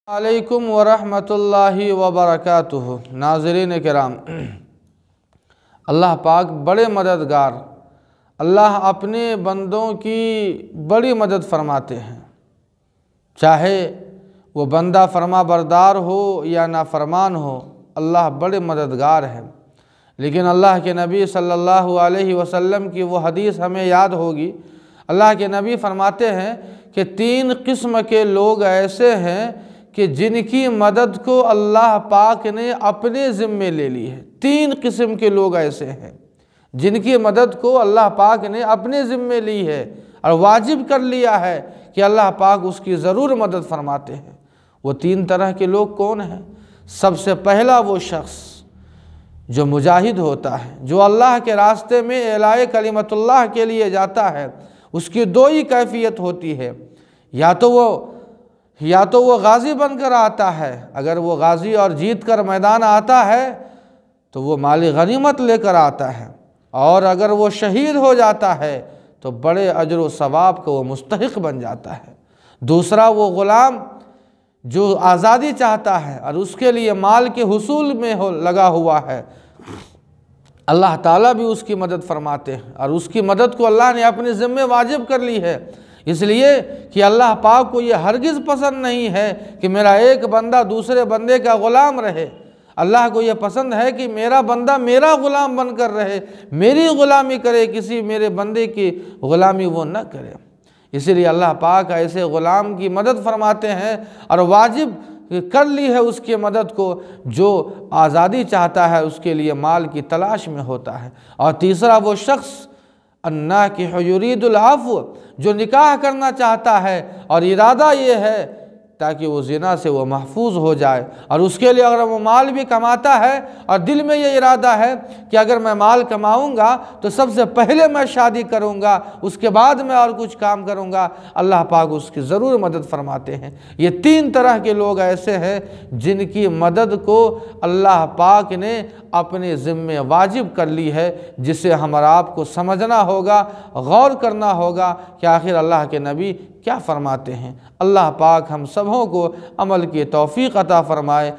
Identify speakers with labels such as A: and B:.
A: अलैकुम वरहमतुल्लाहि वबरकातुहु। नाज़रीन किराम, अल्लाह पाक बड़े मददगार, अल्लाह अपने बंदों की बड़ी मदद फरमाते हैं। चाहे वो बंदा फरमा बरदार हो या नाफरमान हो, अल्लाह बड़े मददगार हैं। लेकिन अल्लाह के नबी सल्लल्लाहु अलैहि वसल्लम की वो हदीस हमें याद होगी। अल्लाह के नबी फरमाते हैं कि 3 किस्म के लोग ऐसे हैं कि जिनकी मदद को अल्लाह पाक ने अपने ज़िम्मे ले ली है। 3 किस्म के लोग ऐसे हैं जिनकी मदद को अल्लाह पाक ने अपने ज़िम्मे ली है और वाजिब कर लिया है कि अल्लाह पाक उसकी ज़रूर मदद फरमाते हैं। वो 3 तरह के लोग कौन हैं? सबसे पहला वो शख्स जो मुजाहिद होता है, जो अल्लाह के रास्ते में एलाए कलिमतुल्लाह के लिए जाता है। उसकी 2 ही कैफियत होती है, या तो वो गाज़ी बनकर आता है। अगर वो गाज़ी और जीत कर मैदान आता है तो वो माली गनीमत लेकर आता है, और अगर वो शहीद हो जाता है तो बड़े अजर व सवाब का वो मुस्तहिक बन जाता है। दूसरा वो ग़ुलाम जो आज़ादी चाहता है और उसके लिए माल के हुसूल में लगा हुआ है, अल्लाह ताला भी उसकी मदद फरमाते हैं और उसकी मदद को अल्लाह ने अपने ज़िम्मे वाजिब कर ली है। इसलिए कि अल्लाह पाक को ये हरगिज़ पसंद नहीं है कि मेरा एक बंदा दूसरे बंदे का ग़ुलाम रहे। अल्लाह को ये पसंद है कि मेरा बंदा मेरा ग़ुलाम बनकर रहे, मेरी ग़ुलामी करे, किसी मेरे बंदे की ग़ुलामी वो न करे। इसीलिए अल्लाह पाक ऐसे ग़ुलाम की मदद फरमाते हैं और वाजिब कर ली है उसकी मदद को जो आज़ादी चाहता है, उसके लिए माल की तलाश में होता है। और तीसरा वो शख्स अन्नाकिहु युरीदुल अफ़्व, जो निकाह करना चाहता है और इरादा ये है ताकि वो ज़िना से वो महफूज हो जाए, और उसके लिए अगर वो माल भी कमाता है और दिल में ये इरादा है कि अगर मैं माल कमाऊंगा तो सबसे पहले मैं शादी करूंगा, उसके बाद मैं और कुछ काम करूंगा, अल्लाह पाक उसकी ज़रूर मदद फरमाते हैं। ये 3 तरह के लोग ऐसे हैं जिनकी मदद को अल्लाह पाक ने अपने ज़िम्मे वाजिब कर ली है, जिसे हमारा आपको समझना होगा, गौर करना होगा कि आखिर अल्लाह के नबी क्या फरमाते हैं। अल्लाह पाक हम सबों को अमल की तौफीक अता फरमाए।